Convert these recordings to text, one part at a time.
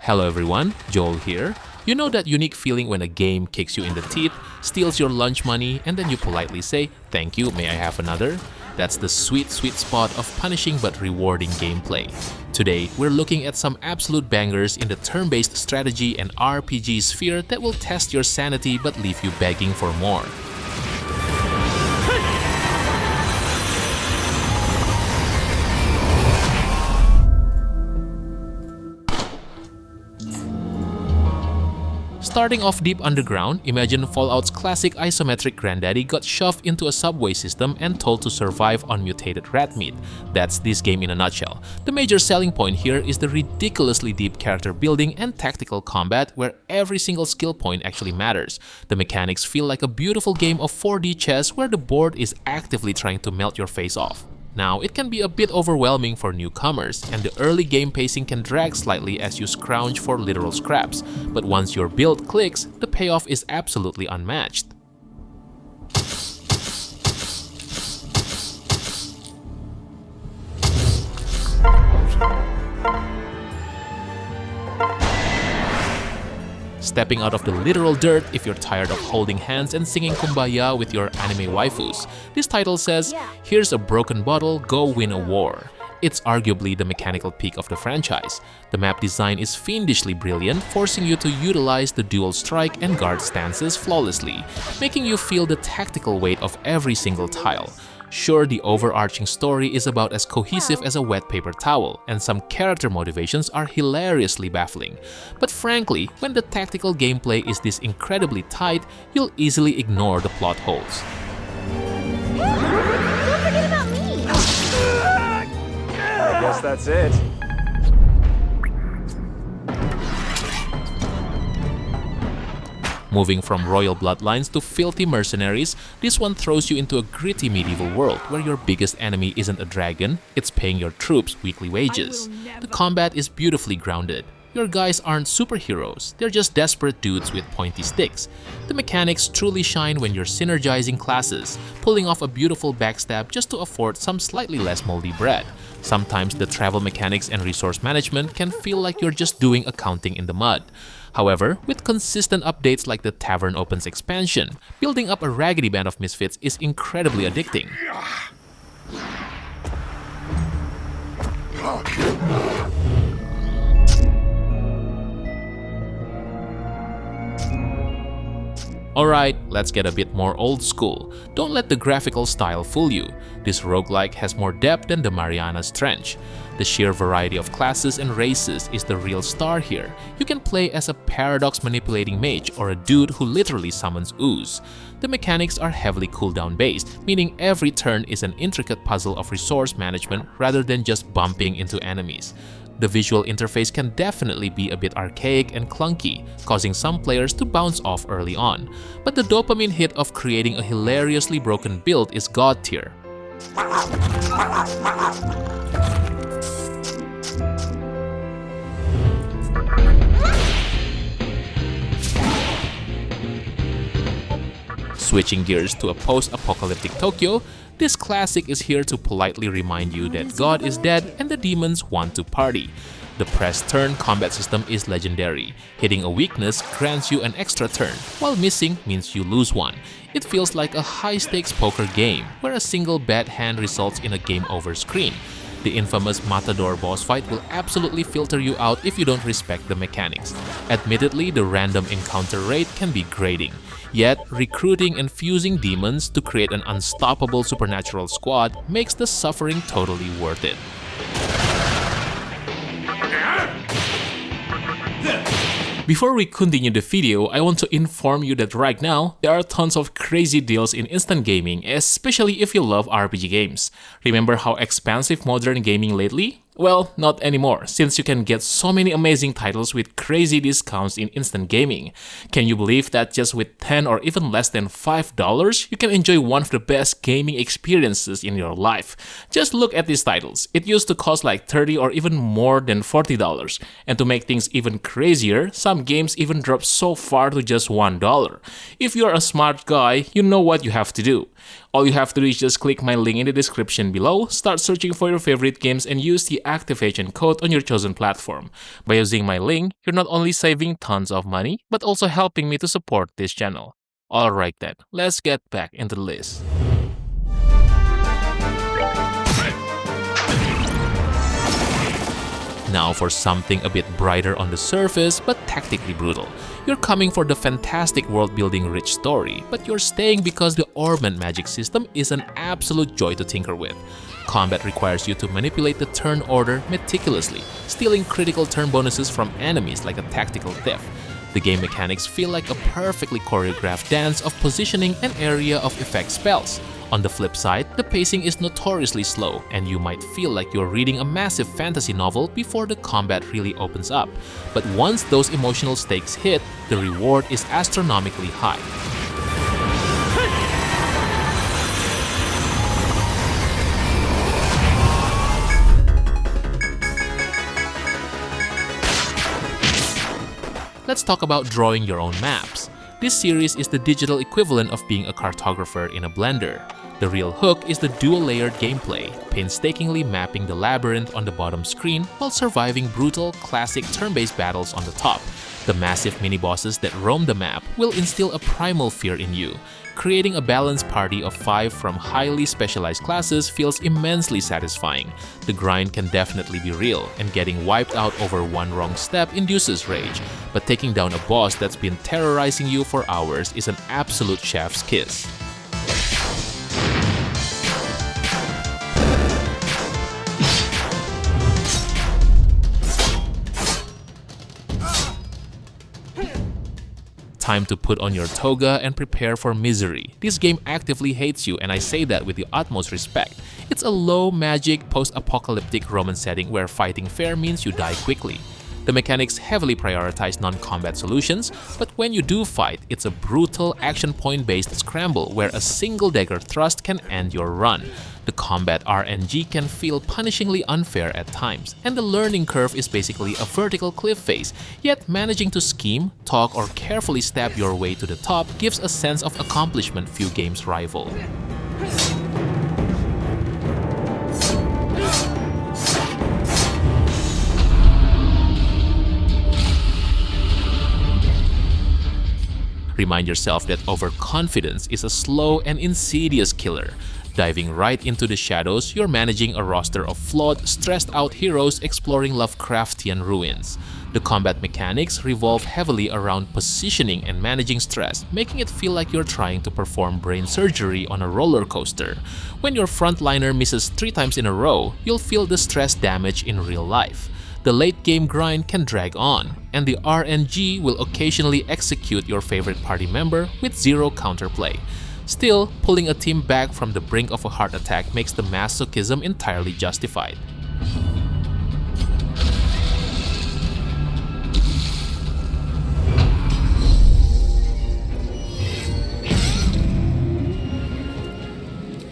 Hello everyone, Joel here. You know that unique feeling when a game kicks you in the teeth, steals your lunch money, and then you politely say, "Thank you, may I have another?" That's the sweet spot of punishing but rewarding gameplay. Today, we're looking at some absolute bangers in the turn-based strategy and RPG sphere that will test your sanity but leave you begging for more. Starting off deep underground, imagine Fallout's classic isometric granddaddy got shoved into a subway system and told to survive on mutated rat meat. That's this game in a nutshell. The major selling point here is the ridiculously deep character building and tactical combat where every single skill point actually matters. The mechanics feel like a beautiful game of 4D chess where the board is actively trying to melt your face off. Now, it can be a bit overwhelming for newcomers, and the early game pacing can drag slightly as you scrounge for literal scraps, but once your build clicks, the payoff is absolutely unmatched. Stepping out of the literal dirt if you're tired of holding hands and singing Kumbaya with your anime waifus. This title says, "Here's a broken bottle, go win a war." It's arguably the mechanical peak of the franchise. The map design is fiendishly brilliant, forcing you to utilize the dual strike and guard stances flawlessly, making you feel the tactical weight of every single tile. Sure, the overarching story is about as cohesive as a wet paper towel, and some character motivations are hilariously baffling. But frankly, when the tactical gameplay is this incredibly tight, you'll easily ignore the plot holes. Don't forget about me! I guess that's it. Moving from royal bloodlines to filthy mercenaries, this one throws you into a gritty medieval world where your biggest enemy isn't a dragon, it's paying your troops weekly wages. The combat is beautifully grounded. Your guys aren't superheroes, they're just desperate dudes with pointy sticks. The mechanics truly shine when you're synergizing classes, pulling off a beautiful backstab just to afford some slightly less moldy bread. Sometimes the travel mechanics and resource management can feel like you're just doing accounting in the mud. However, with consistent updates like the Tavern Opens expansion, building up a raggedy band of misfits is incredibly addicting. Alright, let's get a bit more old school. Don't let the graphical style fool you. This roguelike has more depth than the Mariana's Trench. The sheer variety of classes and races is the real star here. You can play as a paradox manipulating mage or a dude who literally summons ooze. The mechanics are heavily cooldown based, meaning every turn is an intricate puzzle of resource management rather than just bumping into enemies. The visual interface can definitely be a bit archaic and clunky, causing some players to bounce off early on. But the dopamine hit of creating a hilariously broken build is god tier. Switching gears to a post-apocalyptic Tokyo, this classic is here to politely remind you that God is dead and the demons want to party. The press turn combat system is legendary. Hitting a weakness grants you an extra turn, while missing means you lose one. It feels like a high-stakes poker game, where a single bad hand results in a game over screen. The infamous Matador boss fight will absolutely filter you out if you don't respect the mechanics. Admittedly, the random encounter rate can be grating. Yet, recruiting and fusing demons to create an unstoppable supernatural squad makes the suffering totally worth it. Before we continue the video, I want to inform you that right now, there are tons of crazy deals in instant gaming, especially if you love RPG games. Remember how expensive modern gaming lately? Well, not anymore, since you can get so many amazing titles with crazy discounts in instant gaming. Can you believe that just with $10 or even less than $5, you can enjoy one of the best gaming experiences in your life? Just look at these titles. It used to cost like $30 or even more than $40. And to make things even crazier, some games even drop so far to just $1. If you're a smart guy, you know what you have to do. All you have to do is just click my link in the description below, start searching for your favorite games and use the activation code on your chosen platform. By using my link, you're not only saving tons of money, but also helping me to support this channel. Alright then, let's get back into the list. Now for something a bit brighter on the surface, but tactically brutal. You're coming for the fantastic world-building rich story, but you're staying because the Orbment magic system is an absolute joy to tinker with. Combat requires you to manipulate the turn order meticulously, stealing critical turn bonuses from enemies like a tactical thief. The game mechanics feel like a perfectly choreographed dance of positioning and area of effect spells. On the flip side, the pacing is notoriously slow, and you might feel like you're reading a massive fantasy novel before the combat really opens up. But once those emotional stakes hit, the reward is astronomically high. Let's talk about drawing your own maps. This series is the digital equivalent of being a cartographer in a blender. The real hook is the dual-layered gameplay, painstakingly mapping the labyrinth on the bottom screen while surviving brutal, classic turn-based battles on the top. The massive mini-bosses that roam the map will instill a primal fear in you. Creating a balanced party of 5 from highly specialized classes feels immensely satisfying. The grind can definitely be real, and getting wiped out over one wrong step induces rage, but taking down a boss that's been terrorizing you for hours is an absolute chef's kiss. Time to put on your toga and prepare for misery. This game actively hates you, and I say that with the utmost respect. It's a low-magic, post-apocalyptic Roman setting where fighting fair means you die quickly. The mechanics heavily prioritize non-combat solutions, but when you do fight, it's a brutal action point-based scramble where a single dagger thrust can end your run. The combat RNG can feel punishingly unfair at times, and the learning curve is basically a vertical cliff face, yet managing to scheme, talk, or carefully stab your way to the top gives a sense of accomplishment few games rival. Remind yourself that overconfidence is a slow and insidious killer. Diving right into the shadows, you're managing a roster of flawed, stressed-out heroes exploring Lovecraftian ruins. The combat mechanics revolve heavily around positioning and managing stress, making it feel like you're trying to perform brain surgery on a roller coaster. When your frontliner misses 3 times in a row, you'll feel the stress damage in real life. The late-game grind can drag on, and the RNG will occasionally execute your favorite party member with zero counterplay. Still, pulling a team back from the brink of a heart attack makes the masochism entirely justified.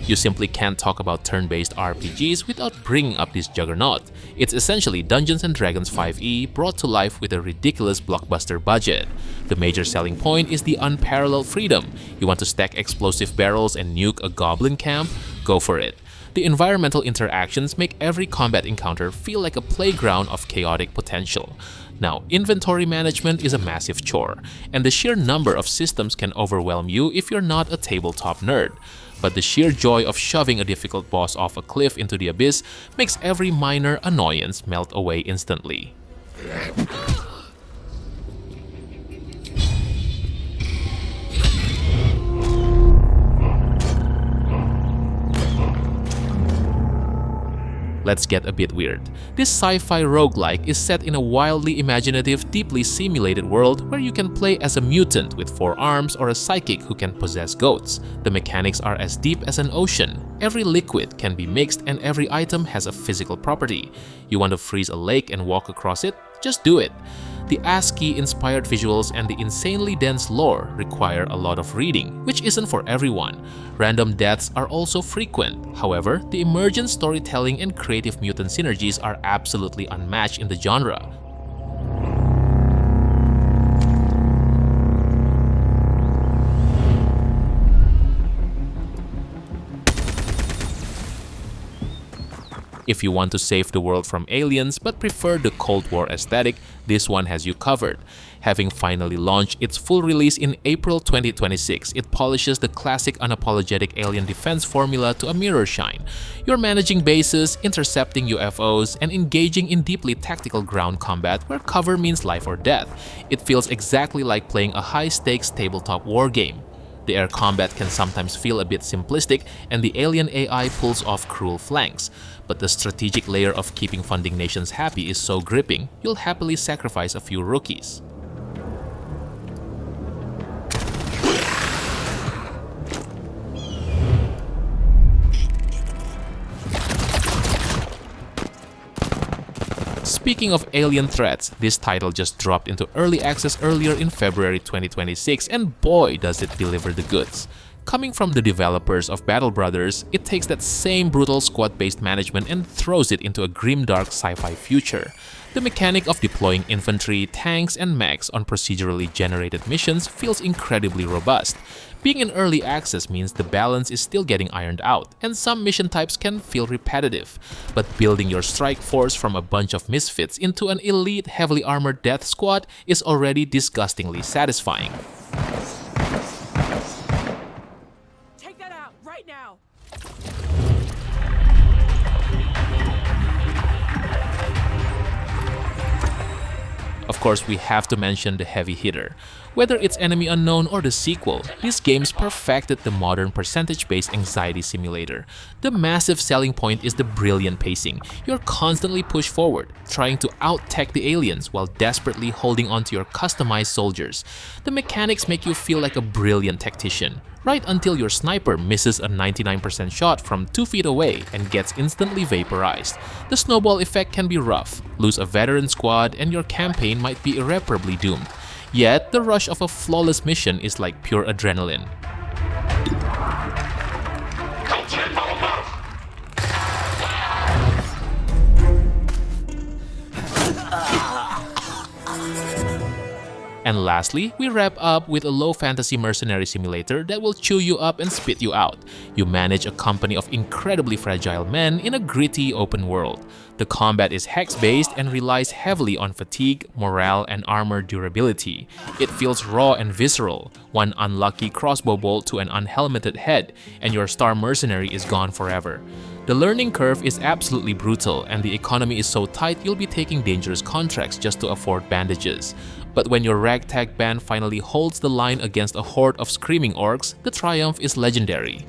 You simply can't talk about turn-based RPGs without bringing up this juggernaut. It's essentially Dungeons & Dragons 5e brought to life with a ridiculous blockbuster budget. The major selling point is the unparalleled freedom. You want to stack explosive barrels and nuke a goblin camp? Go for it. The environmental interactions make every combat encounter feel like a playground of chaotic potential. Now, inventory management is a massive chore, and the sheer number of systems can overwhelm you if you're not a tabletop nerd. But the sheer joy of shoving a difficult boss off a cliff into the abyss makes every minor annoyance melt away instantly. Let's get a bit weird. This sci-fi roguelike is set in a wildly imaginative, deeply simulated world where you can play as a mutant with 4 arms or a psychic who can possess goats. The mechanics are as deep as an ocean. Every liquid can be mixed and every item has a physical property. You want to freeze a lake and walk across it? Just do it. The ASCII-inspired visuals and the insanely dense lore require a lot of reading, which isn't for everyone. Random deaths are also frequent. However, the emergent storytelling and creative mutant synergies are absolutely unmatched in the genre. If you want to save the world from aliens but prefer the Cold War aesthetic, this one has you covered. Having finally launched its full release in April 2026, it polishes the classic unapologetic alien defense formula to a mirror shine. You're managing bases, intercepting UFOs, and engaging in deeply tactical ground combat where cover means life or death. It feels exactly like playing a high-stakes tabletop war game. The air combat can sometimes feel a bit simplistic, and the alien AI pulls off cruel flanks. But the strategic layer of keeping funding nations happy is so gripping, you'll happily sacrifice a few rookies. Speaking of alien threats, this title just dropped into early access earlier in February 2026, and boy does it deliver the goods. Coming from the developers of Battle Brothers, it takes that same brutal squad-based management and throws it into a grimdark sci-fi future. The mechanic of deploying infantry, tanks, and mechs on procedurally generated missions feels incredibly robust. Being in early access means the balance is still getting ironed out, and some mission types can feel repetitive. But building your strike force from a bunch of misfits into an elite, heavily armored death squad is already disgustingly satisfying. Take that out right now! Of course, we have to mention the heavy hitter. Whether it's Enemy Unknown or the sequel, these games perfected the modern percentage-based anxiety simulator. The massive selling point is the brilliant pacing. You're constantly pushed forward, trying to out-tech the aliens while desperately holding onto your customized soldiers. The mechanics make you feel like a brilliant tactician, right until your sniper misses a 99% shot from 2 feet away and gets instantly vaporized. The snowball effect can be rough. Lose a veteran squad and your campaign might be irreparably doomed. Yet, the rush of a flawless mission is like pure adrenaline. And lastly, we wrap up with a low fantasy mercenary simulator that will chew you up and spit you out. You manage a company of incredibly fragile men in a gritty open world. The combat is hex-based and relies heavily on fatigue, morale, and armor durability. It feels raw and visceral. One unlucky crossbow bolt to an unhelmeted head, and your star mercenary is gone forever. The learning curve is absolutely brutal, and the economy is so tight you'll be taking dangerous contracts just to afford bandages. But when your ragtag band finally holds the line against a horde of screaming orcs, the triumph is legendary.